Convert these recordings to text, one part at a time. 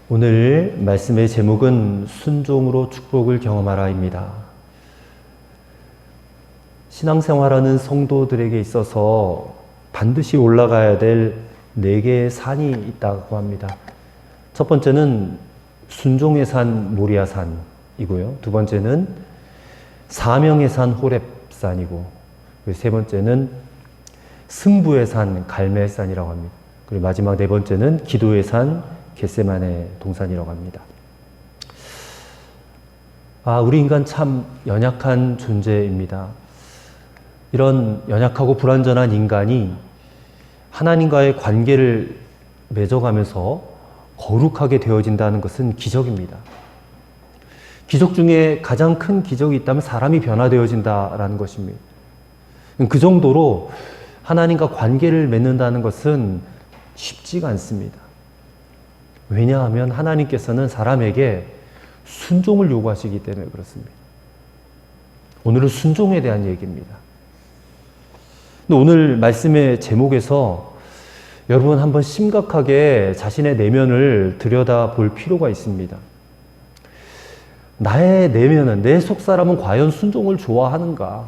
오늘 말씀의 제목은 순종으로 축복을 경험하라입니다. 신앙생활하는 성도들에게 있어서 반드시 올라가야 될 4개의 산이 있다고 합니다. 첫 번째는 순종의 산 모리아산이고요. 두 번째는 사명의 산 호렙산이고, 세 번째는 승부의 산 갈멜산이라고 합니다. 그리고 마지막 4번째는 기도의 산 겟세마네 동산이라고 합니다. 우리 인간 참 연약한 존재입니다. 이런 연약하고 불완전한 인간이 하나님과의 관계를 맺어가면서 거룩하게 되어진다는 것은 기적입니다. 기적 중에 가장 큰 기적이 있다면 사람이 변화되어진다라는 것입니다. 그 정도로 하나님과 관계를 맺는다는 것은 쉽지가 않습니다. 왜냐하면 하나님께서는 사람에게 순종을 요구하시기 때문에 그렇습니다. 오늘은 순종에 대한 얘기입니다. 근데 오늘 말씀의 제목에서 여러분 한번 심각하게 자신의 내면을 들여다볼 필요가 있습니다. 나의 내면은, 내 속사람은 과연 순종을 좋아하는가?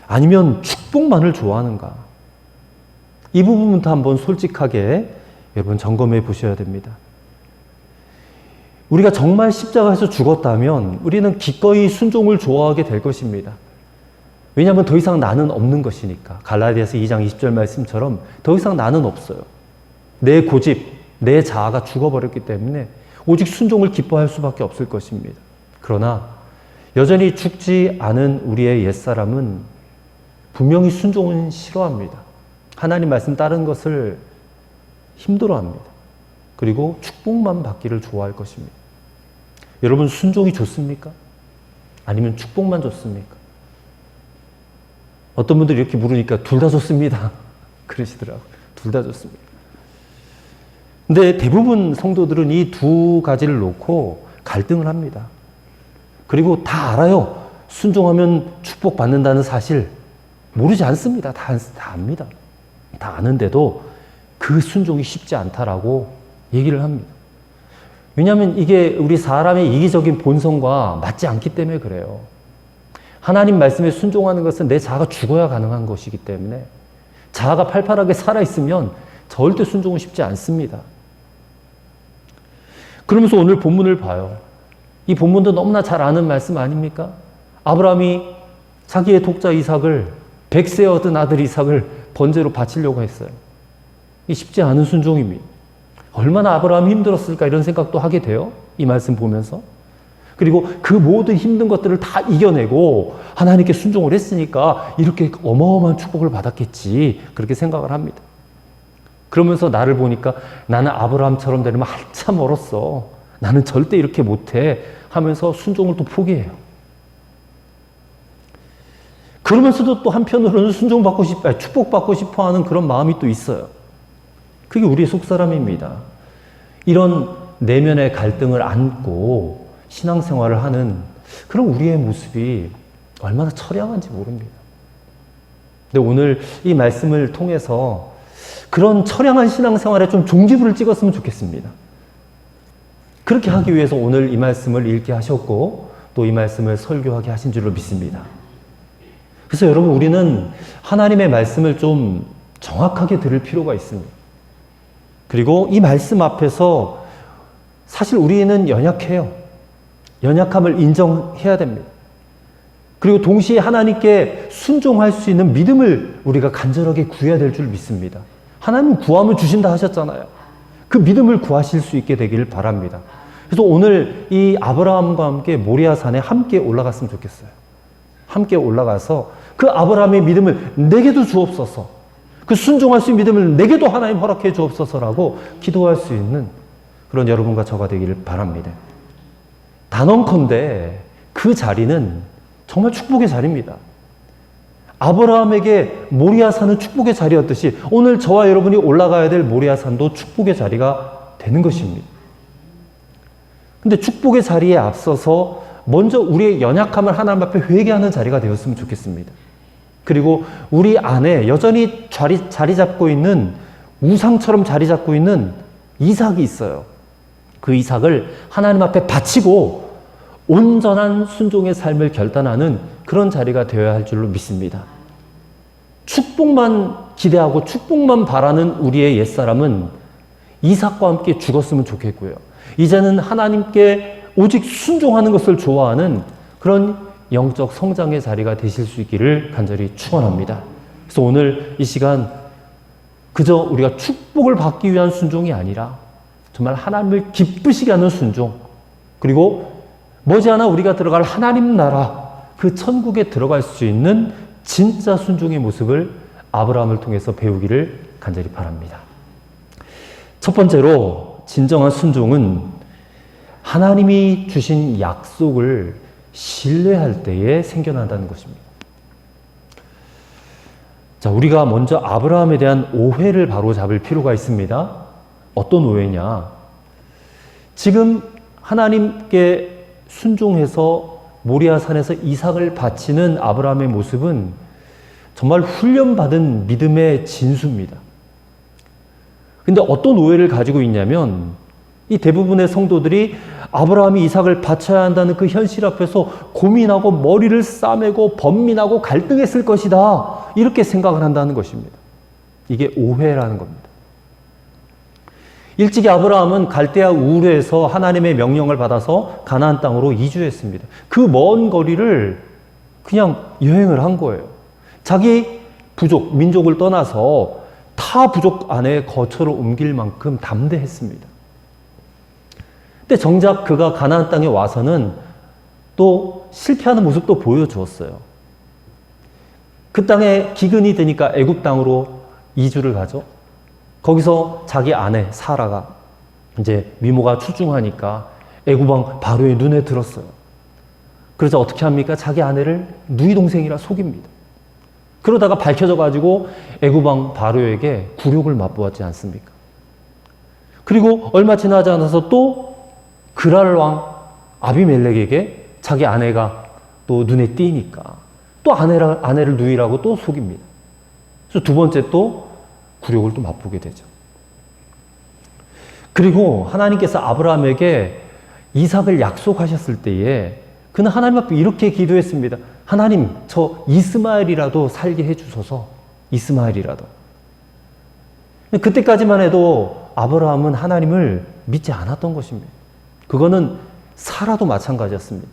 아니면 축복만을 좋아하는가? 이 부분부터 한번 솔직하게 여러분 점검해 보셔야 됩니다. 우리가 정말 십자가에서 죽었다면 우리는 기꺼이 순종을 좋아하게 될 것입니다. 왜냐하면 더 이상 나는 없는 것이니까. 갈라디아서 2장 20절 말씀처럼 더 이상 나는 없어요. 내 고집, 내 자아가 죽어버렸기 때문에 오직 순종을 기뻐할 수밖에 없을 것입니다. 그러나 여전히 죽지 않은 우리의 옛사람은 분명히 순종은 싫어합니다. 하나님 말씀 따르는 것을 힘들어합니다. 그리고 축복만 받기를 좋아할 것입니다. 여러분, 순종이 좋습니까? 아니면 축복만 좋습니까? 어떤 분들이 이렇게 물으니까 둘 다 좋습니다 그러시더라고요. 둘 다 좋습니다. 근데 대부분 성도들은 이 두 가지를 놓고 갈등을 합니다. 그리고 다 알아요. 순종하면 축복받는다는 사실. 모르지 않습니다. 다 압니다. 다 아는데도 그 순종이 쉽지 않다라고 얘기를 합니다. 왜냐하면 이게 우리 사람의 이기적인 본성과 맞지 않기 때문에 그래요. 하나님 말씀에 순종하는 것은 내 자아가 죽어야 가능한 것이기 때문에 자아가 팔팔하게 살아있으면 절대 순종은 쉽지 않습니다. 그러면서 오늘 본문을 봐요. 이 본문도 너무나 잘 아는 말씀 아닙니까? 아브라함이 자기의 독자 이삭을 100세 얻은 아들 이삭을 번제로 바치려고 했어요. 이 쉽지 않은 순종입니다. 얼마나 아브라함이 힘들었을까 이런 생각도 하게 돼요. 이 말씀 보면서. 그리고 그 모든 힘든 것들을 다 이겨내고 하나님께 순종을 했으니까 이렇게 어마어마한 축복을 받았겠지. 그렇게 생각을 합니다. 그러면서 나를 보니까 나는 아브라함처럼 되려면 한참 멀었어. 나는 절대 이렇게 못해. 하면서 순종을 또 포기해요. 그러면서도 또 한편으로는 축복받고 싶어 하는 그런 마음이 또 있어요. 그게 우리의 속사람입니다. 이런 내면의 갈등을 안고 신앙생활을 하는 그런 우리의 모습이 얼마나 처량한지 모릅니다. 근데 오늘 이 말씀을 통해서 그런 처량한 신앙생활에 좀 종지부를 찍었으면 좋겠습니다. 그렇게 하기 위해서 오늘 이 말씀을 읽게 하셨고 또 이 말씀을 설교하게 하신 줄로 믿습니다. 그래서 여러분, 우리는 하나님의 말씀을 좀 정확하게 들을 필요가 있습니다. 그리고 이 말씀 앞에서 사실 우리는 연약해요. 연약함을 인정해야 됩니다. 그리고 동시에 하나님께 순종할 수 있는 믿음을 우리가 간절하게 구해야 될 줄 믿습니다. 하나님은 구하면 주신다 하셨잖아요. 그 믿음을 구하실 수 있게 되기를 바랍니다. 그래서 오늘 이 아브라함과 함께 모리아산에 함께 올라갔으면 좋겠어요. 함께 올라가서 그 아브라함의 믿음을 내게도 주옵소서, 그 순종할 수 있는 믿음을 내게도 하나님 허락해 주옵소서라고 기도할 수 있는 그런 여러분과 저가 되기를 바랍니다. 단언컨대 그 자리는 정말 축복의 자리입니다. 아브라함에게 모리아산은 축복의 자리였듯이 오늘 저와 여러분이 올라가야 될 모리아산도 축복의 자리가 되는 것입니다. 근데 축복의 자리에 앞서서 먼저 우리의 연약함을 하나님 앞에 회개하는 자리가 되었으면 좋겠습니다. 그리고 우리 안에 여전히 자리 잡고 있는, 우상처럼 자리 잡고 있는 이삭이 있어요. 그 이삭을 하나님 앞에 바치고 온전한 순종의 삶을 결단하는 그런 자리가 되어야 할 줄로 믿습니다. 축복만 기대하고 축복만 바라는 우리의 옛사람은 이삭과 함께 죽었으면 좋겠고요. 이제는 하나님께 오직 순종하는 것을 좋아하는 그런 영적 성장의 자리가 되실 수 있기를 간절히 축원합니다. 그래서 오늘 이 시간 그저 우리가 축복을 받기 위한 순종이 아니라 정말 하나님을 기쁘시게 하는 순종, 그리고 머지않아 우리가 들어갈 하나님 나라, 그 천국에 들어갈 수 있는 진짜 순종의 모습을 아브라함을 통해서 배우기를 간절히 바랍니다. 첫 번째로 진정한 순종은 하나님이 주신 약속을 신뢰할 때에 생겨난다는 것입니다. 자, 우리가 먼저 아브라함에 대한 오해를 바로잡을 필요가 있습니다. 어떤 오해냐? 지금 하나님께 순종해서 모리아산에서 이삭을 바치는 아브라함의 모습은 정말 훈련받은 믿음의 진수입니다. 근데 어떤 오해를 가지고 있냐면 이 대부분의 성도들이 아브라함이 이삭을 바쳐야 한다는 그 현실 앞에서 고민하고 머리를 싸매고 번민하고 갈등했을 것이다, 이렇게 생각을 한다는 것입니다. 이게 오해라는 겁니다. 일찍이 아브라함은 갈대아 우르에서 하나님의 명령을 받아서 가나안 땅으로 이주했습니다. 그 먼 거리를 그냥 여행을 한 거예요. 자기 부족, 민족을 떠나서 타 부족 안에 거처를 옮길 만큼 담대했습니다. 근데 정작 그가 가나안 땅에 와서는 또 실패하는 모습도 보여주었어요. 그 땅에 기근이 되니까 애굽 땅으로 이주를 가죠. 거기서 자기 아내 사라가 이제 미모가 출중하니까 애굽 왕 바로의 눈에 들었어요. 그래서 어떻게 합니까? 자기 아내를 누이 동생이라 속입니다. 그러다가 밝혀져 가지고 애굽 왕 바로에게 굴욕을 맛보았지 않습니까? 그리고 얼마 지나지 않아서 또 그랄 왕 아비멜렉에게 자기 아내가 또 눈에 띄니까 또 아내를 누이라고 또 속입니다. 그래서 두 번째 또 굴욕을 또 맛보게 되죠. 그리고 하나님께서 아브라함에게 이삭을 약속하셨을 때에 그는 하나님 앞에 이렇게 기도했습니다. 하나님, 저 이스마엘이라도 살게 해주소서. 이스마엘이라도. 그때까지만 해도 아브라함은 하나님을 믿지 않았던 것입니다. 그거는 사라도 마찬가지였습니다.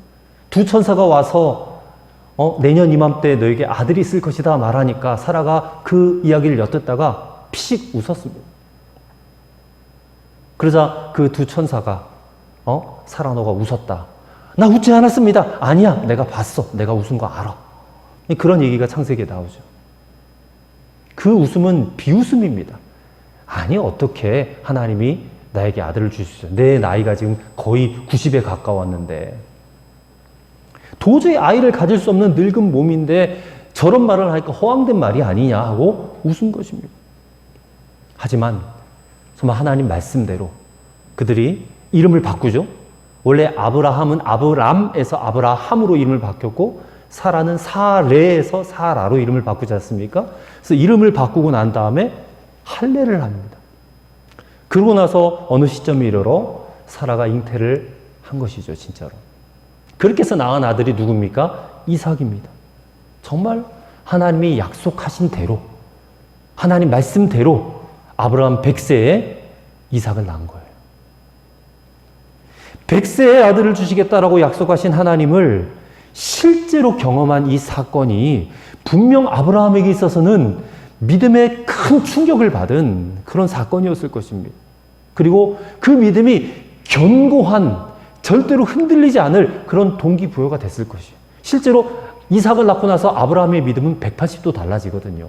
두 천사가 와서 내년 이맘때 너에게 아들이 있을 것이다 말하니까 사라가 그 이야기를 엿듣다가 피식 웃었습니다. 그러자 그 두 천사가 사라 너가 웃었다. 나 웃지 않았습니다. 아니야, 내가 봤어. 내가 웃은 거 알아. 그런 얘기가 창세기에 나오죠. 그 웃음은 비웃음입니다. 아니, 어떻게 하나님이 나에게 아들을 주시죠. 내 나이가 지금 거의 90에 가까웠는데 도저히 아이를 가질 수 없는 늙은 몸인데 저런 말을 하니까 허황된 말이 아니냐 하고 웃은 것입니다. 하지만 정말 하나님 말씀대로 그들이 이름을 바꾸죠. 원래 아브라함은 아브람에서 아브라함으로 이름을 바뀌었고 사라는 사레에서 사라로 이름을 바꾸지 않습니까? 그래서 이름을 바꾸고 난 다음에 할례를 합니다. 그러고 나서 어느 시점에 이르러 사라가 잉태를 한 것이죠, 진짜로. 그렇게 해서 낳은 아들이 누굽니까? 이삭입니다. 정말 하나님이 약속하신 대로, 하나님 말씀대로 아브라함 100세에 이삭을 낳은 거예요. 100세의 아들을 주시겠다라고 약속하신 하나님을 실제로 경험한 이 사건이 분명 아브라함에게 있어서는 믿음의 큰 충격을 받은 그런 사건이었을 것입니다. 그리고 그 믿음이 견고한, 절대로 흔들리지 않을 그런 동기부여가 됐을 것이에요. 실제로 이삭을 낳고 나서 아브라함의 믿음은 180도 달라지거든요.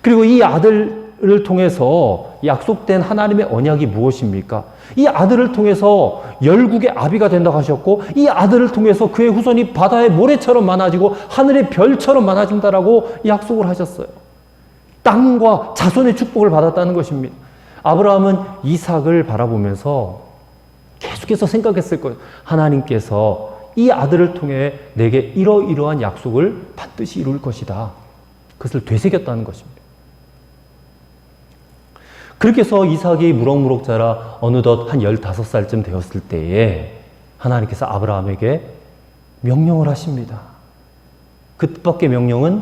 그리고 이 아들을 통해서 약속된 하나님의 언약이 무엇입니까? 이 아들을 통해서 열국의 아비가 된다고 하셨고, 이 아들을 통해서 그의 후손이 바다의 모래처럼 많아지고 하늘의 별처럼 많아진다라고 약속을 하셨어요. 땅과 자손의 축복을 받았다는 것입니다. 아브라함은 이삭을 바라보면서 계속해서 생각했을 거예요. 하나님께서 이 아들을 통해 내게 이러이러한 약속을 반드시 이룰 것이다. 그것을 되새겼다는 것입니다. 그렇게 해서 이삭이 무럭무럭 자라 어느덧 한 15살쯤 되었을 때에 하나님께서 아브라함에게 명령을 하십니다. 그 뜻밖의 명령은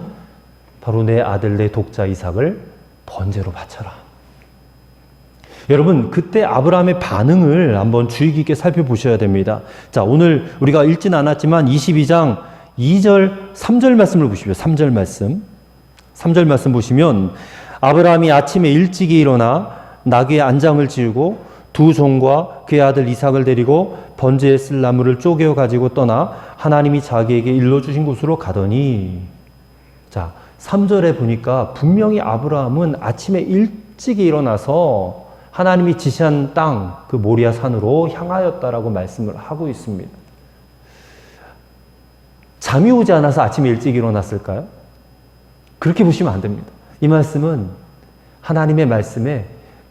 바로 내 아들 내 독자 이삭을 번제로 바쳐라. 여러분, 그때 아브라함의 반응을 한번 주의 깊게 살펴보셔야 됩니다. 자, 오늘 우리가 읽진 않았지만 22장 2절, 3절 말씀을 보십시오. 3절 말씀. 3절 말씀 보시면 아브라함이 아침에 일찍이 일어나 나귀의 안장을 지우고 두 종과 그의 아들 이삭을 데리고 번제에 쓸 나무를 쪼개어 가지고 떠나 하나님이 자기에게 일러주신 곳으로 가더니, 자, 3절에 보니까 분명히 아브라함은 아침에 일찍이 일어나서 하나님이 지시한 땅, 그 모리아 산으로 향하였다라고 말씀을 하고 있습니다. 잠이 오지 않아서 아침에 일찍 일어났을까요? 그렇게 보시면 안 됩니다. 이 말씀은 하나님의 말씀에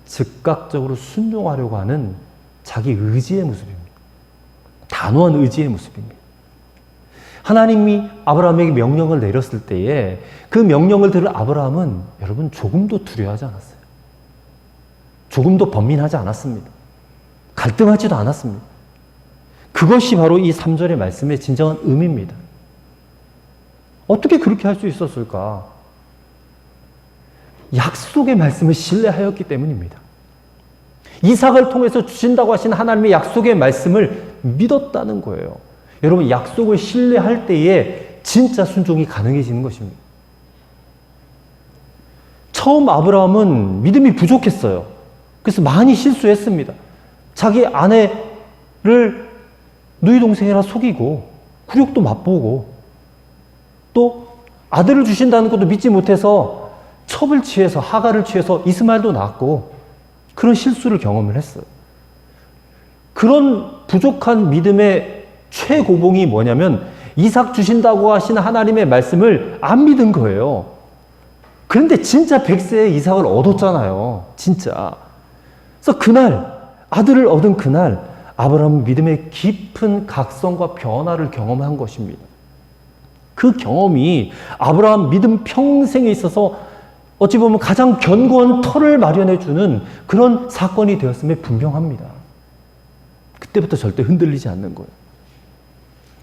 즉각적으로 순종하려고 하는 자기 의지의 모습입니다. 단호한 의지의 모습입니다. 하나님이 아브라함에게 명령을 내렸을 때에 그 명령을 들은 아브라함은 여러분 조금도 두려워하지 않았어요. 조금도 번민하지 않았습니다. 갈등하지도 않았습니다. 그것이 바로 이 3절의 말씀의 진정한 의미입니다. 어떻게 그렇게 할 수 있었을까? 약속의 말씀을 신뢰하였기 때문입니다. 이삭을 통해서 주신다고 하신 하나님의 약속의 말씀을 믿었다는 거예요. 여러분, 약속을 신뢰할 때에 진짜 순종이 가능해지는 것입니다. 처음 아브라함은 믿음이 부족했어요. 그래서 많이 실수했습니다. 자기 아내를 누이 동생이라 속이고 굴욕도 맛보고 또 아들을 주신다는 것도 믿지 못해서 첩을 취해서 하갈을 취해서 이스마엘도 낳았고 그런 실수를 경험을 했어요. 그런 부족한 믿음의 최고봉이 뭐냐면 이삭 주신다고 하신 하나님의 말씀을 안 믿은 거예요. 그런데 진짜 100세의 이삭을 얻었잖아요. 진짜. 그래서 그날 아들을 얻은 그날 아브라함은 믿음의 깊은 각성과 변화를 경험한 것입니다. 그 경험이 아브라함 믿음 평생에 있어서 어찌 보면 가장 견고한 터를 마련해주는 그런 사건이 되었음에 분명합니다. 그때부터 절대 흔들리지 않는 거예요.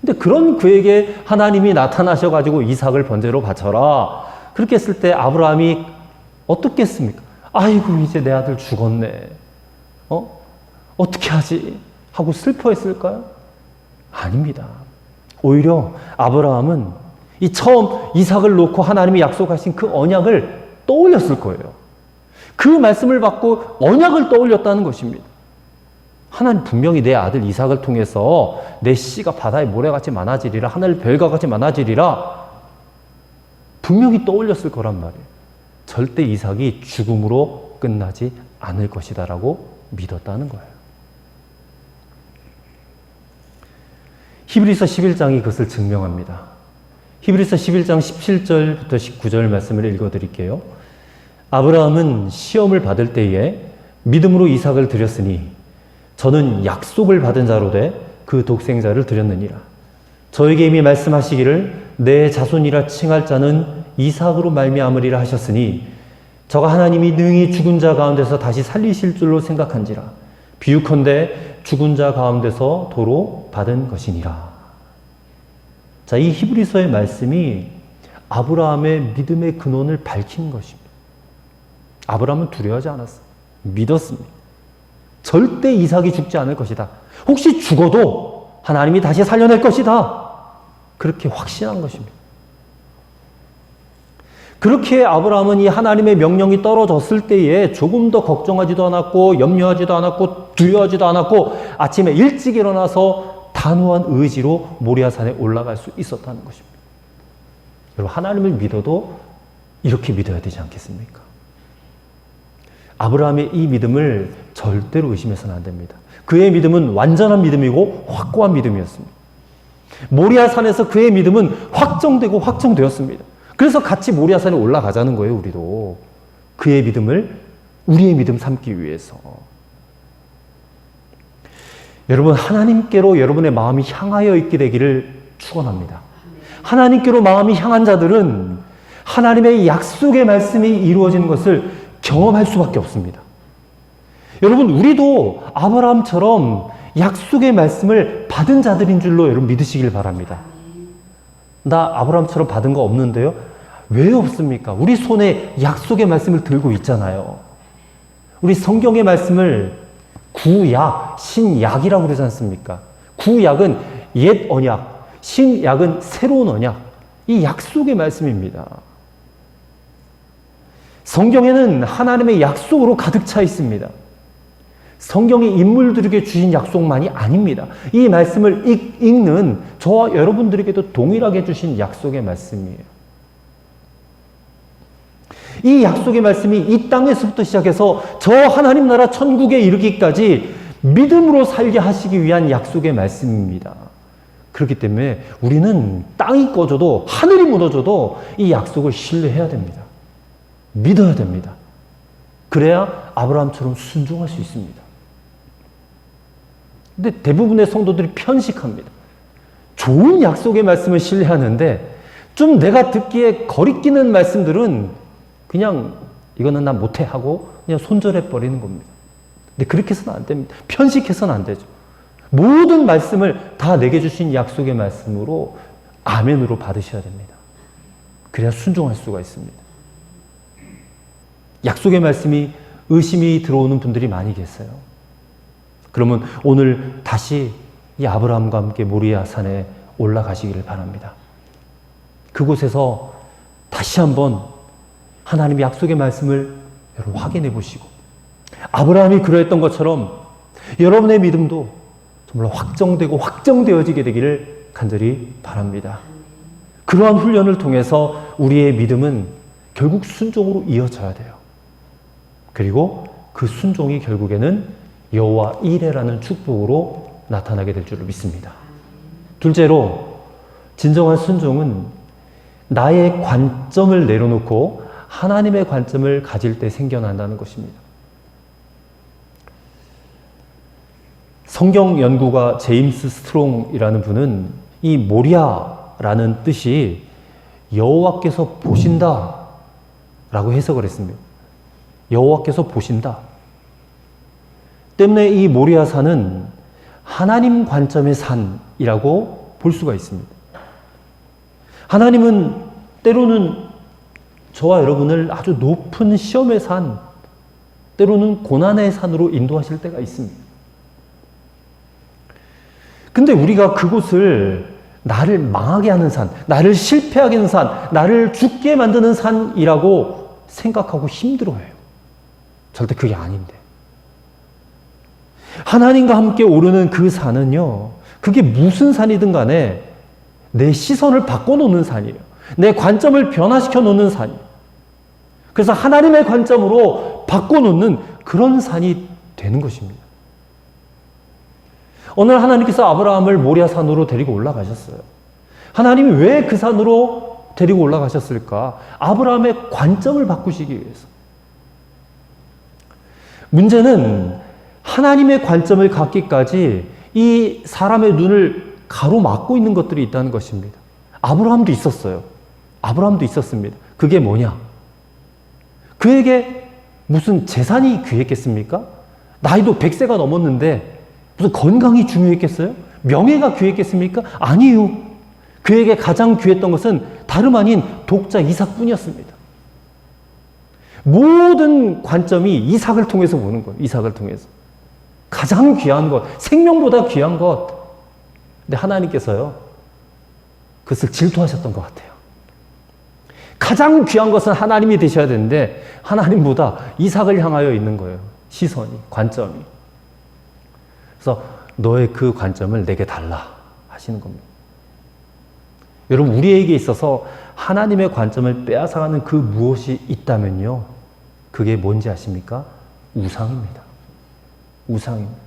근데 그런 그에게 하나님이 나타나셔가지고 이삭을 번제로 바쳐라. 그렇게 했을 때 아브라함이 어떻게 했습니까? 아이고, 이제 내 아들 죽었네. 어떻게 하지? 하고 슬퍼했을까요? 아닙니다. 오히려 아브라함은 이 처음 이삭을 놓고 하나님이 약속하신 그 언약을 떠올렸을 거예요. 그 말씀을 받고 언약을 떠올렸다는 것입니다. 하나님 분명히 내 아들 이삭을 통해서 내 씨가 바다의 모래같이 많아지리라, 하늘 별과 같이 많아지리라 분명히 떠올렸을 거란 말이에요. 절대 이삭이 죽음으로 끝나지 않을 것이다 라고 믿었다는 거예요. 히브리서 11장이 그것을 증명합니다. 히브리서 11장 17절부터 19절 말씀을 읽어드릴게요. 아브라함은 시험을 받을 때에 믿음으로 이삭을 드렸으니 저는 약속을 받은 자로 돼 그 독생자를 드렸느니라. 저에게 이미 말씀하시기를 내 자손이라 칭할 자는 이삭으로 말미암으리라 하셨으니 저가 하나님이 능히 죽은 자 가운데서 다시 살리실 줄로 생각한지라. 비유컨대 죽은 자 가운데서 도로 받은 것이니라. 자, 이 히브리서의 말씀이 아브라함의 믿음의 근원을 밝히는 것입니다. 아브라함은 두려워하지 않았어요. 믿었습니다. 절대 이삭이 죽지 않을 것이다. 혹시 죽어도 하나님이 다시 살려낼 것이다. 그렇게 확신한 것입니다. 그렇게 아브라함은 이 하나님의 명령이 떨어졌을 때에 조금 더 걱정하지도 않았고 염려하지도 않았고 두려워하지도 않았고 아침에 일찍 일어나서 단호한 의지로 모리아산에 올라갈 수 있었다는 것입니다. 여러분, 하나님을 믿어도 이렇게 믿어야 되지 않겠습니까? 아브라함의 이 믿음을 절대로 의심해서는 안 됩니다. 그의 믿음은 완전한 믿음이고 확고한 믿음이었습니다. 모리아산에서 그의 믿음은 확정되고 확정되었습니다. 그래서 같이 모리아산에 올라가자는 거예요, 우리도. 그의 믿음을 우리의 믿음 삼기 위해서. 여러분, 하나님께로 여러분의 마음이 향하여 있게 되기를 축원합니다. 하나님께로 마음이 향한 자들은 하나님의 약속의 말씀이 이루어지는 것을 경험할 수밖에 없습니다. 여러분, 우리도 아브라함처럼 약속의 말씀을 받은 자들인 줄로 여러분 믿으시길 바랍니다. 나 아브라함처럼 받은 거 없는데요? 왜 없습니까? 우리 손에 약속의 말씀을 들고 있잖아요. 우리 성경의 말씀을 구약, 신약이라고 그러지 않습니까? 구약은 옛 언약, 신약은 새로운 언약. 이 약속의 말씀입니다. 성경에는 하나님의 약속으로 가득 차 있습니다. 성경이 인물들에게 주신 약속만이 아닙니다. 이 말씀을 읽는 저와 여러분들에게도 동일하게 주신 약속의 말씀이에요. 이 약속의 말씀이 이 땅에서부터 시작해서 저 하나님 나라 천국에 이르기까지 믿음으로 살게 하시기 위한 약속의 말씀입니다. 그렇기 때문에 우리는 땅이 꺼져도 하늘이 무너져도 이 약속을 신뢰해야 됩니다. 믿어야 됩니다. 그래야 아브라함처럼 순종할 수 있습니다. 근데 대부분의 성도들이 편식합니다. 좋은 약속의 말씀을 신뢰하는데 좀 내가 듣기에 거리끼는 말씀들은 그냥 이거는 난 못해 하고 그냥 손절해 버리는 겁니다. 근데 그렇게 해서는 안 됩니다. 편식해서는 안 되죠. 모든 말씀을 다 내게 주신 약속의 말씀으로 아멘으로 받으셔야 됩니다. 그래야 순종할 수가 있습니다. 약속의 말씀이 의심이 들어오는 분들이 많이 계세요. 그러면 오늘 다시 이 아브라함과 함께 모리아 산에 올라가시기를 바랍니다. 그곳에서 다시 한번 하나님의 약속의 말씀을 여러분 확인해 보시고 아브라함이 그러했던 것처럼 여러분의 믿음도 정말 확정되고 확정되어지게 되기를 간절히 바랍니다. 그러한 훈련을 통해서 우리의 믿음은 결국 순종으로 이어져야 돼요. 그리고 그 순종이 결국에는 여호와 이레라는 축복으로 나타나게 될 줄을 믿습니다. 둘째로 진정한 순종은 나의 관점을 내려놓고 하나님의 관점을 가질 때 생겨난다는 것입니다. 성경 연구가 제임스 스트롱이라는 분은 이 모리아라는 뜻이 여호와께서 보신다 라고 해석을 했습니다. 여호와께서 보신다. 때문에 이 모리아 산은 하나님 관점의 산이라고 볼 수가 있습니다. 하나님은 때로는 저와 여러분을 아주 높은 시험의 산, 때로는 고난의 산으로 인도하실 때가 있습니다. 근데 우리가 그곳을 나를 망하게 하는 산, 나를 실패하게 하는 산, 나를 죽게 만드는 산이라고 생각하고 힘들어해요. 절대 그게 아닌데. 하나님과 함께 오르는 그 산은요, 그게 무슨 산이든 간에 내 시선을 바꿔놓는 산이에요. 내 관점을 변화시켜 놓는 산이에요. 그래서 하나님의 관점으로 바꿔놓는 그런 산이 되는 것입니다. 오늘 하나님께서 아브라함을 모리아 산으로 데리고 올라가셨어요. 하나님이 왜 그 산으로 데리고 올라가셨을까? 아브라함의 관점을 바꾸시기 위해서. 문제는 하나님의 관점을 갖기까지 이 사람의 눈을 가로막고 있는 것들이 있다는 것입니다. 아브라함도 있었어요. 아브라함도 있었습니다. 그게 뭐냐? 그에게 무슨 재산이 귀했겠습니까? 나이도 100세가 넘었는데 무슨 건강이 중요했겠어요? 명예가 귀했겠습니까? 아니요. 그에게 가장 귀했던 것은 다름 아닌 독자 이삭뿐이었습니다. 모든 관점이 이삭을 통해서 보는 거예요. 이삭을 통해서. 가장 귀한 것, 생명보다 귀한 것. 근데 하나님께서요, 그것을 질투하셨던 것 같아요. 가장 귀한 것은 하나님이 되셔야 되는데 하나님보다 이삭을 향하여 있는 거예요. 시선이, 관점이. 그래서 너의 그 관점을 내게 달라 하시는 겁니다. 여러분, 우리에게 있어서 하나님의 관점을 빼앗아가는 그 무엇이 있다면요, 그게 뭔지 아십니까? 우상입니다. 우상입니다.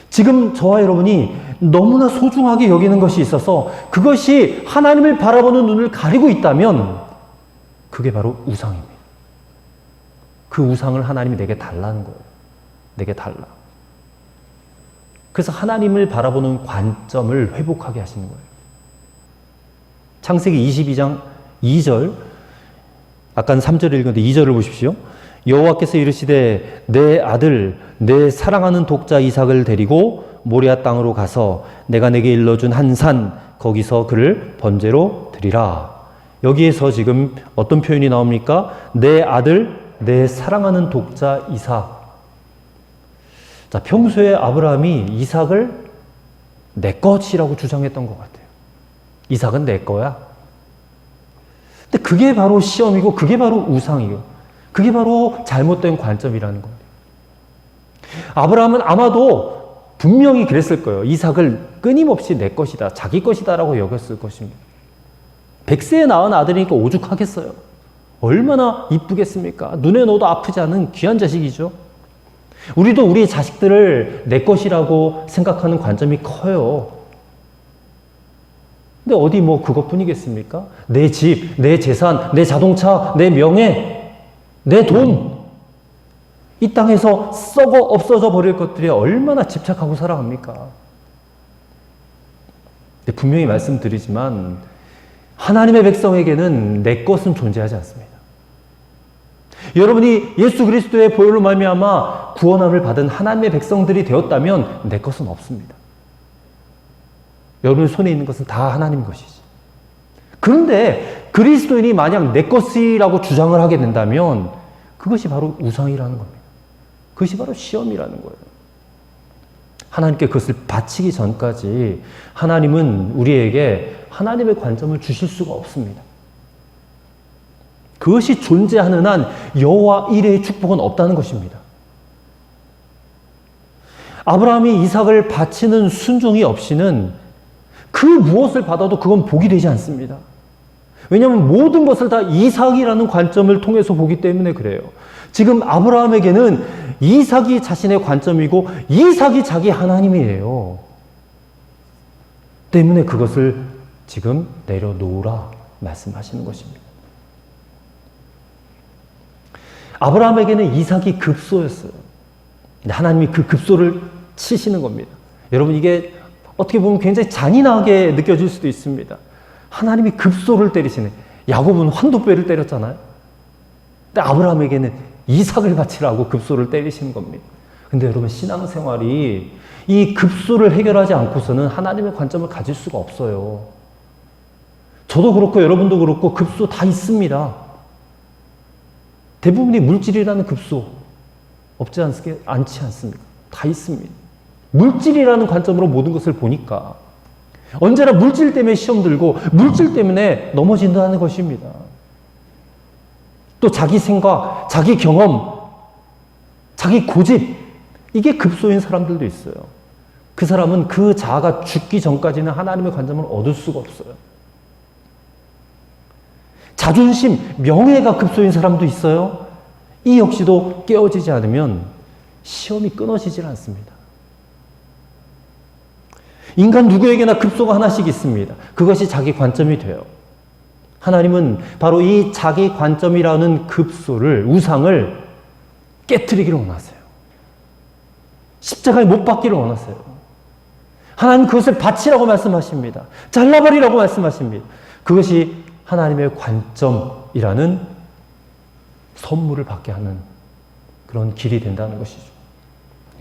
지금 저와 여러분이 너무나 소중하게 여기는 것이 있어서 그것이 하나님을 바라보는 눈을 가리고 있다면 그게 바로 우상입니다. 그 우상을 하나님이 내게 달라는 거예요. 내게 달라. 그래서 하나님을 바라보는 관점을 회복하게 하시는 거예요. 창세기 22장 2절, 아까 3절 읽었는데 2절을 보십시오. 여호와께서 이르시되 내 아들 내 사랑하는 독자 이삭을 데리고 모리아 땅으로 가서 내가 내게 일러준 한 산 거기서 그를 번제로 드리라. 여기에서 지금 어떤 표현이 나옵니까? 내 아들 내 사랑하는 독자 이삭. 자, 평소에 아브라함이 이삭을 내 것이라고 주장했던 것 같아요. 이삭은 내 거야. 근데 그게 바로 시험이고 그게 바로 우상이고 그게 바로 잘못된 관점이라는 겁니다. 아브라함은 아마도 분명히 그랬을 거예요. 이삭을 끊임없이 내 것이다, 자기 것이다라고 여겼을 것입니다. 100세에 낳은 아들이니까 오죽하겠어요. 얼마나 이쁘겠습니까? 눈에 넣어도 아프지 않은 귀한 자식이죠. 우리도 우리 자식들을 내 것이라고 생각하는 관점이 커요. 근데 어디 뭐 그것뿐이겠습니까? 내 집, 내 재산, 내 자동차, 내 명예, 내 돈. 이 땅에서 썩어 없어져 버릴 것들이 얼마나 집착하고 살아갑니까? 근데 분명히 말씀드리지만 하나님의 백성에게는 내 것은 존재하지 않습니다. 여러분이 예수 그리스도의 보혈로 말미암아 구원함을 받은 하나님의 백성들이 되었다면 내 것은 없습니다. 여러분 손에 있는 것은 다 하나님 것이지. 그런데 그리스도인이 만약 내 것이라고 주장을 하게 된다면 그것이 바로 우상이라는 겁니다. 그것이 바로 시험이라는 거예요. 하나님께 그것을 바치기 전까지 하나님은 우리에게 하나님의 관점을 주실 수가 없습니다. 그것이 존재하는 한 여호와 이레의 축복은 없다는 것입니다. 아브라함이 이삭을 바치는 순종이 없이는 그 무엇을 받아도 그건 복이 되지 않습니다. 왜냐하면 모든 것을 다 이삭이라는 관점을 통해서 보기 때문에 그래요. 지금 아브라함에게는 이삭이 자신의 관점이고 이삭이 자기 하나님이에요. 때문에 그것을 지금 내려놓으라 말씀하시는 것입니다. 아브라함에게는 이삭이 급소였어요. 하나님이 그 급소를 치시는 겁니다. 여러분 이게 어떻게 보면 굉장히 잔인하게 느껴질 수도 있습니다. 하나님이 급소를 때리시네. 야곱은 환도뼈를 때렸잖아요. 근데 아브라함에게는 이삭을 바치라고 급소를 때리시는 겁니다. 근데 여러분 신앙생활이 이 급소를 해결하지 않고서는 하나님의 관점을 가질 수가 없어요. 저도 그렇고 여러분도 그렇고 급소 다 있습니다. 대부분이 물질이라는 급소 없지 않지 않습니까? 다 있습니다. 물질이라는 관점으로 모든 것을 보니까 언제나 물질 때문에 시험 들고 물질 때문에 넘어진다는 것입니다. 또 자기 생각, 자기 경험, 자기 고집 이게 급소인 사람들도 있어요. 그 사람은 그 자아가 죽기 전까지는 하나님의 관점을 얻을 수가 없어요. 자존심, 명예가 급소인 사람도 있어요. 이 역시도 깨어지지 않으면 시험이 끊어지질 않습니다. 인간 누구에게나 급소가 하나씩 있습니다. 그것이 자기 관점이 돼요. 하나님은 바로 이 자기 관점이라는 급소를, 우상을 깨트리기를 원하세요. 십자가에 못 박기를 원하세요. 하나님 그것을 바치라고 말씀하십니다. 잘라버리라고 말씀하십니다. 그것이 하나님의 관점이라는 선물을 받게 하는 그런 길이 된다는 것이죠.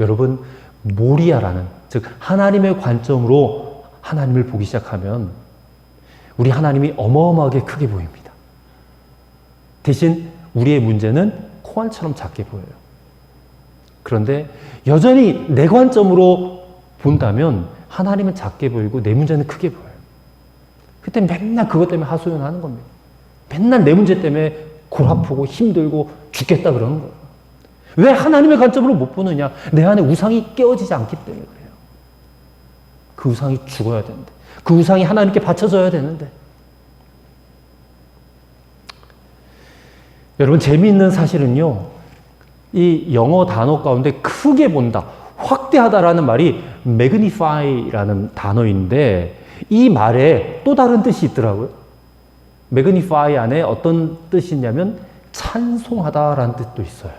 여러분, 모리아라는, 즉 하나님의 관점으로 하나님을 보기 시작하면 우리 하나님이 어마어마하게 크게 보입니다. 대신 우리의 문제는 코안처럼 작게 보여요. 그런데 여전히 내 관점으로 본다면 하나님은 작게 보이고 내 문제는 크게 보여요. 그때 맨날 그것 때문에 하소연하는 겁니다. 맨날 내 문제 때문에 골 아프고 힘들고 죽겠다 그러는 거예요. 왜 하나님의 관점으로 못 보느냐? 내 안에 우상이 깨어지지 않기 때문에 그래요. 그 우상이 죽어야 되는데, 그 우상이 하나님께 바쳐져야 되는데. 여러분, 재미있는 사실은요, 이 영어 단어 가운데 크게 본다, 확대하다라는 말이 magnify라는 단어인데 이 말에 또 다른 뜻이 있더라고요. magnify 안에 어떤 뜻이 있냐면 찬송하다라는 뜻도 있어요.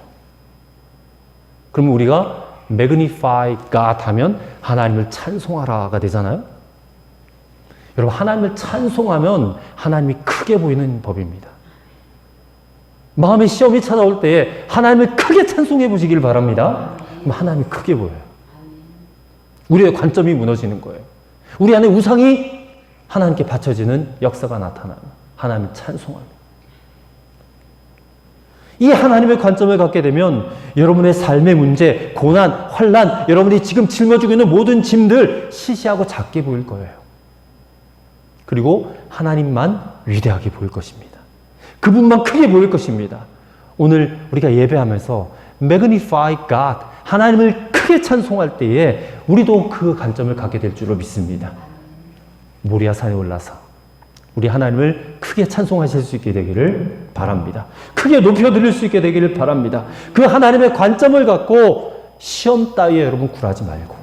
그러면 우리가 magnify God 하면 하나님을 찬송하라가 되잖아요. 여러분, 하나님을 찬송하면 하나님이 크게 보이는 법입니다. 마음의 시험이 찾아올 때에 하나님을 크게 찬송해 보시길 바랍니다. 그럼 하나님이 크게 보여요. 우리의 관점이 무너지는 거예요. 우리 안에 우상이 하나님께 바쳐지는 역사가 나타나요. 하나님을 찬송합니다. 이 하나님의 관점을 갖게 되면 여러분의 삶의 문제, 고난, 환난, 여러분이 지금 짊어지고 있는 모든 짐들 시시하고 작게 보일 거예요. 그리고 하나님만 위대하게 보일 것입니다. 그분만 크게 보일 것입니다. 오늘 우리가 예배하면서 Magnify God, 하나님을 크게 찬송할 때에 우리도 그 관점을 갖게 될 줄로 믿습니다. 모리아 산에 올라서 우리 하나님을 크게 찬송하실 수 있게 되기를 바랍니다. 크게 높여드릴 수 있게 되기를 바랍니다. 그 하나님의 관점을 갖고 시험 따위에 여러분 굴하지 말고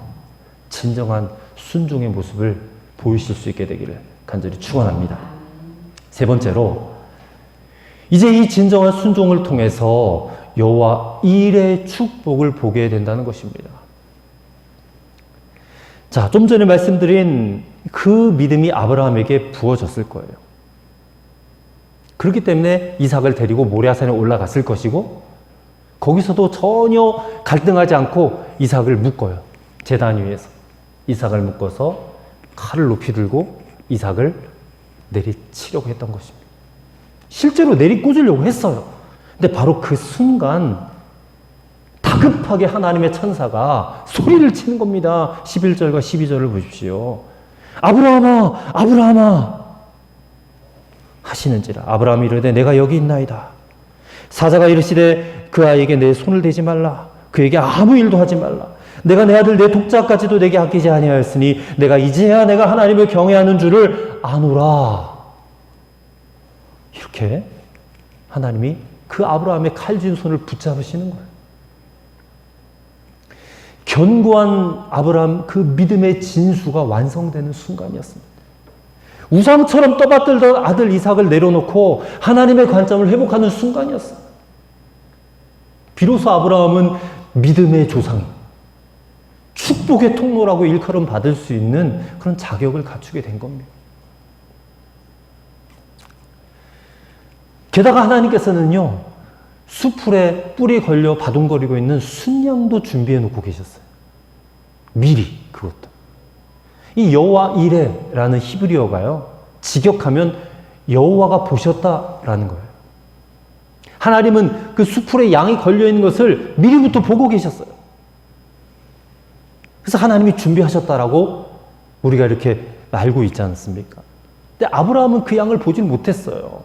진정한 순종의 모습을 보이실 수 있게 되기를 간절히 축원합니다. 세 번째로 이제 이 진정한 순종을 통해서 여호와 일의 축복을 보게 된다는 것입니다. 자, 좀 전에 말씀드린 그 믿음이 아브라함에게 부어졌을 거예요. 그렇기 때문에 이삭을 데리고 모리아산에 올라갔을 것이고 거기서도 전혀 갈등하지 않고 이삭을 묶어요. 제단 위에서 이삭을 묶어서 칼을 높이 들고 이삭을 내리치려고 했던 것입니다. 실제로 내리꽂으려고 했어요. 근데 바로 그 순간 다급하게 하나님의 천사가 소리를 치는 겁니다. 11절과 12절을 보십시오. 아브라함아, 아브라함아 하시는지라. 아브라함이 이르되 내가 여기 있나이다. 사자가 이르시되 그 아이에게 내 손을 대지 말라. 그에게 아무 일도 하지 말라. 내가 내 아들 내 독자까지도 내게 아끼지 아니하였으니 내가 이제야 내가 하나님을 경외하는 줄을 아노라. 이렇게 하나님이 그 아브라함의 칼진 손을 붙잡으시는 거예요. 견고한 아브라함 그 믿음의 진수가 완성되는 순간이었습니다. 우상처럼 떠받들던 아들 이삭을 내려놓고 하나님의 관점을 회복하는 순간이었어요. 비로소 아브라함은 믿음의 조상, 축복의 통로라고 일컬음 받을 수 있는 그런 자격을 갖추게 된 겁니다. 게다가 하나님께서는요, 수풀에 뿔이 걸려 바둥거리고 있는 순양도 준비해 놓고 계셨어요. 미리 그것도. 이 여호와 이레라는 히브리어가요, 직역하면 여호와가 보셨다라는 거예요. 하나님은 그 수풀에 양이 걸려 있는 것을 미리부터 보고 계셨어요. 그래서 하나님이 준비하셨다라고 우리가 이렇게 알고 있지 않습니까? 근데 아브라함은 그 양을 보질 못했어요.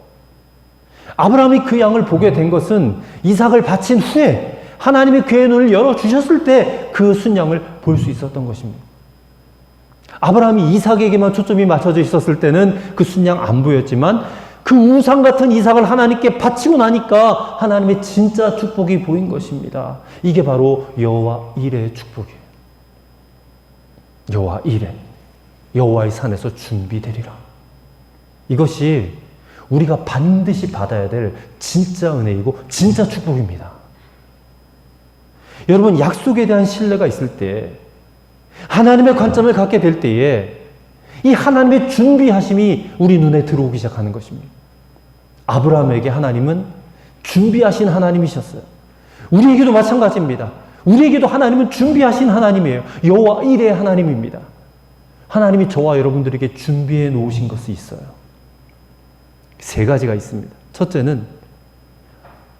아브라함이 그 양을 보게 된 것은 이삭을 바친 후에 하나님이 그의 눈을 열어주셨을 때 그 순양을 볼 수 있었던 것입니다. 아브라함이 이삭에게만 초점이 맞춰져 있었을 때는 그 순양 안 보였지만 그 우상 같은 이삭을 하나님께 바치고 나니까 하나님의 진짜 축복이 보인 것입니다. 이게 바로 여호와 이레의 축복이에요. 여호와 이레, 여호와의 산에서 준비되리라. 이것이 우리가 반드시 받아야 될 진짜 은혜이고 진짜 축복입니다. 여러분, 약속에 대한 신뢰가 있을 때, 하나님의 관점을 갖게 될 때에 이 하나님의 준비하심이 우리 눈에 들어오기 시작하는 것입니다. 아브라함에게 하나님은 준비하신 하나님이셨어요. 우리에게도 마찬가지입니다. 우리에게도 하나님은 준비하신 하나님이에요. 여호와 이레의 하나님입니다. 하나님이 저와 여러분들에게 준비해 놓으신 것이 있어요. 세 가지가 있습니다. 첫째는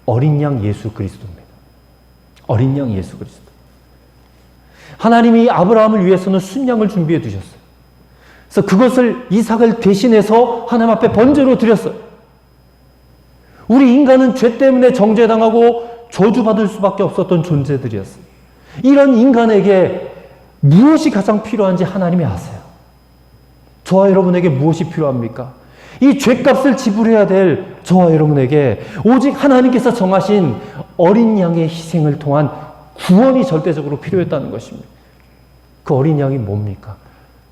어린 양 예수 그리스도입니다. 어린 양 예수 그리스도. 하나님이 아브라함을 위해서는 순양을 준비해 두셨어요. 그래서 그것을 이삭을 대신해서 하나님 앞에 번제로 드렸어요. 우리 인간은 죄 때문에 정죄당하고 저주받을 수밖에 없었던 존재들이었어요. 이런 인간에게 무엇이 가장 필요한지 하나님이 아세요. 저와 여러분에게 무엇이 필요합니까? 이 죄값을 지불해야 될 저와 여러분에게 오직 하나님께서 정하신 어린 양의 희생을 통한 구원이 절대적으로 필요했다는 것입니다. 그 어린 양이 뭡니까?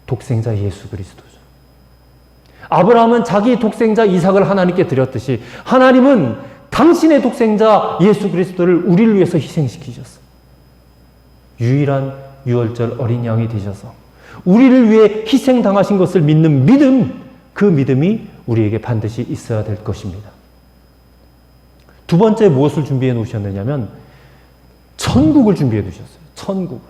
독생자 예수 그리스도죠. 아브라함은 자기 독생자 이삭을 하나님께 드렸듯이 하나님은 당신의 독생자 예수 그리스도를 우리를 위해서 희생시키셨어요. 유일한 유월절 어린 양이 되셔서 우리를 위해 희생당하신 것을 믿는 믿음, 그 믿음이 우리에게 반드시 있어야 될 것입니다. 두 번째 무엇을 준비해 놓으셨느냐면 천국을 준비해 두셨어요. 천국을.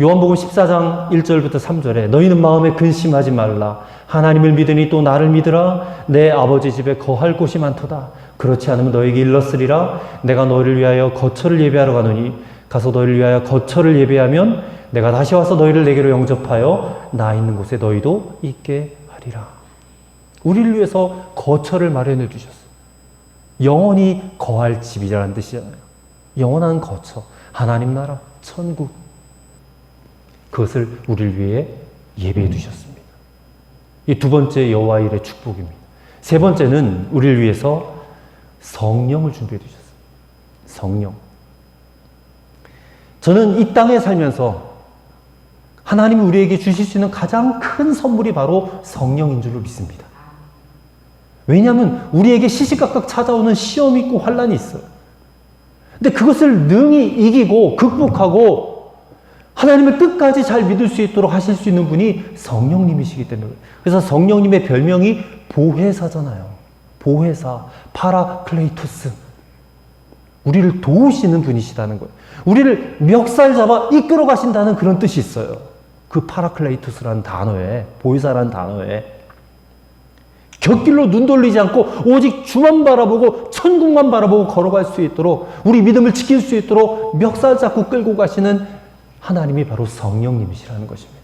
요한복음 14장 1절부터 3절에 너희는 마음에 근심하지 말라. 하나님을 믿으니 또 나를 믿으라. 내 아버지 집에 거할 곳이 많도다. 그렇지 않으면 너에게 일렀으리라. 내가 너희를 위하여 거처를 예배하러 가노니 가서 너희를 위하여 거처를 예배하면 내가 다시 와서 너희를 내게로 영접하여 나 있는 곳에 너희도 있게 하리라. 우리를 위해서 거처를 마련해 주셨어요. 영원히 거할 집이라는 뜻이잖아요. 영원한 거처, 하나님 나라, 천국. 그것을 우리를 위해 예배해 두셨습니다. 이 두 번째 여호와 일의 축복입니다. 세 번째는 우리를 위해서 성령을 준비해 두셨어요. 성령. 저는 이 땅에 살면서 하나님이 우리에게 주실 수 있는 가장 큰 선물이 바로 성령인 줄로 믿습니다. 왜냐하면 우리에게 시시각각 찾아오는 시험이 있고 환난이 있어요. 근데 그것을 능히 이기고 극복하고 하나님을 끝까지 잘 믿을 수 있도록 하실 수 있는 분이 성령님이시기 때문에 그래서 성령님의 별명이 보혜사잖아요. 보혜사, 파라클레이토스. 우리를 도우시는 분이시다는 거예요. 우리를 멱살 잡아 이끌어 가신다는 그런 뜻이 있어요. 그 파라클레이토스라는 단어에, 보혜사라는 단어에 곁길로 눈 돌리지 않고 오직 주만 바라보고 천국만 바라보고 걸어갈 수 있도록 우리 믿음을 지킬 수 있도록 멱살 잡고 끌고 가시는 하나님이 바로 성령님이시라는 것입니다.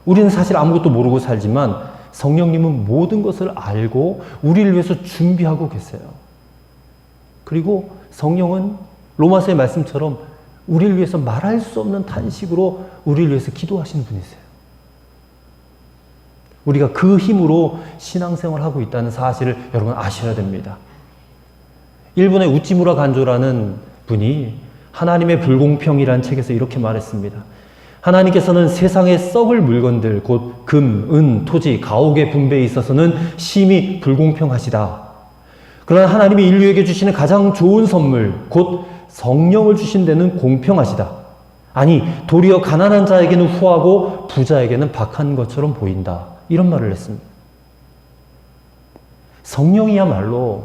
우리는 사실 아무것도 모르고 살지만 성령님은 모든 것을 알고 우리를 위해서 준비하고 계세요. 그리고 성령은 로마서의 말씀처럼 우리를 위해서 말할 수 없는 탄식으로 우리를 위해서 기도하시는 분이세요. 우리가 그 힘으로 신앙생활을 하고 있다는 사실을 여러분 아셔야 됩니다. 일본의 우찌무라 간조라는 분이 하나님의 불공평이라는 책에서 이렇게 말했습니다. 하나님께서는 세상의 썩을 물건들 곧 금, 은, 토지, 가옥의 분배에 있어서는 심히 불공평하시다. 그러나 하나님이 인류에게 주시는 가장 좋은 선물 곧 성령을 주신 데는 공평하시다. 아니 도리어 가난한 자에게는 후하고 부자에게는 박한 것처럼 보인다. 이런 말을 했습니다. 성령이야말로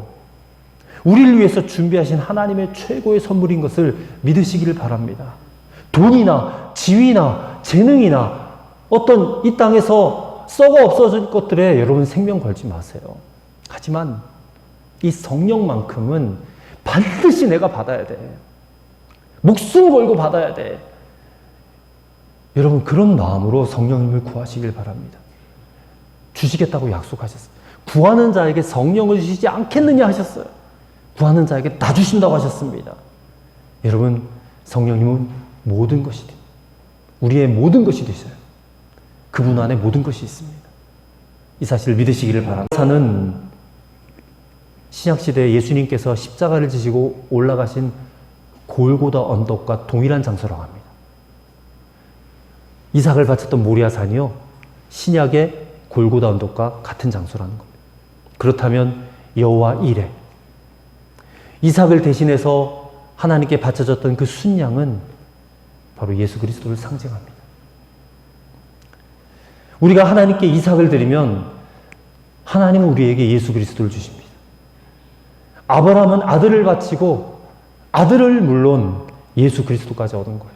우리를 위해서 준비하신 하나님의 최고의 선물인 것을 믿으시기를 바랍니다. 돈이나 지위나 재능이나 어떤 이 땅에서 썩어 없어질 것들에 여러분 생명 걸지 마세요. 하지만 이 성령만큼은 반드시 내가 받아야 돼. 목숨 걸고 받아야 돼. 여러분 그런 마음으로 성령님을 구하시길 바랍니다. 주시겠다고 약속하셨어요. 구하는 자에게 성령을 주시지 않겠느냐 하셨어요. 구하는 자에게 다 주신다고 하셨습니다. 여러분 성령님은 모든 것이 우리의 모든 것이 되셔요. 그분 안에 모든 것이 있습니다. 이 사실을 믿으시기를 바랍니다. 사는 신약시대에 예수님께서 십자가를 지시고 올라가신 골고다 언덕과 동일한 장소라고 합니다. 이삭을 바쳤던 모리아산이요 신약의 골고다 언덕과 같은 장소라는 겁니다. 그렇다면 여호와 이레 이삭을 대신해서 하나님께 바쳐졌던 그 순양은 바로 예수 그리스도를 상징합니다. 우리가 하나님께 이삭을 드리면 하나님은 우리에게 예수 그리스도를 주십니다. 아브라함은 아들을 바치고 아들을 물론 예수 그리스도까지 얻은 거예요.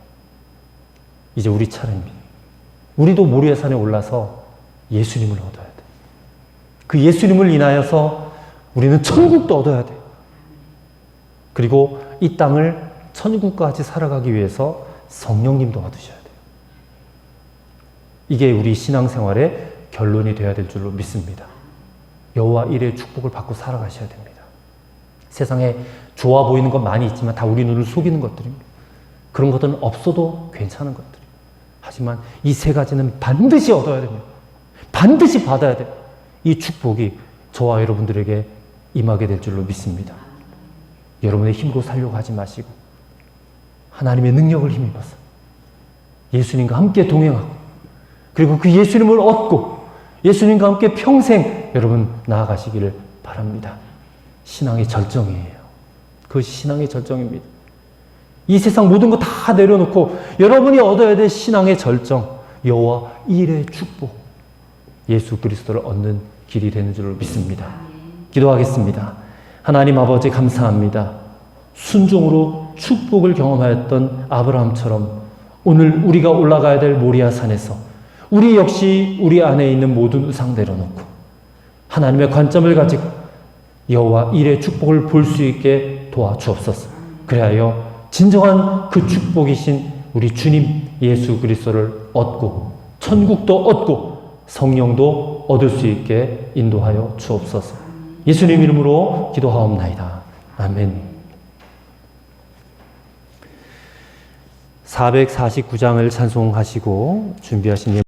이제 우리 차례입니다. 우리도 모리아산에 올라서 예수님을 얻어야 돼. 그 예수님을 인하여서 우리는 천국도 얻어야 돼. 그리고 이 땅을 천국까지 살아가기 위해서 성령님도 얻으셔야 돼요. 이게 우리 신앙생활의 결론이 되어야 될 줄로 믿습니다. 여호와 일의 축복을 받고 살아가셔야 됩니다. 세상에 좋아 보이는 것 많이 있지만 다 우리 눈을 속이는 것들입니다. 그런 것들은 없어도 괜찮은 것들이에요. 하지만 이 세 가지는 반드시 얻어야 됩니다. 반드시 받아야 돼요. 이 축복이 저와 여러분들에게 임하게 될 줄로 믿습니다. 여러분의 힘으로 살려고 하지 마시고 하나님의 능력을 힘입어서 예수님과 함께 동행하고 그리고 그 예수님을 얻고 예수님과 함께 평생 여러분 나아가시기를 바랍니다. 신앙의 절정이에요. 그것이 신앙의 절정입니다. 이 세상 모든 거 다 내려놓고 여러분이 얻어야 될 신앙의 절정, 여호와 일의 축복, 예수 그리스도를 얻는 길이 되는 줄로 믿습니다. 기도하겠습니다. 하나님 아버지 감사합니다. 순종으로 축복을 경험하였던 아브라함처럼 오늘 우리가 올라가야 될 모리아 산에서 우리 역시 우리 안에 있는 모든 우상 내려놓고 하나님의 관점을 가지고 여호와 일의 축복을 볼 수 있게 도와주옵소서. 그리하여 진정한 그 축복이신 우리 주님 예수 그리스도를 얻고 천국도 얻고 성령도 얻을 수 있게 인도하여 주옵소서. 예수님 이름으로 기도하옵나이다. 아멘. 449장을 찬송하시고 준비하신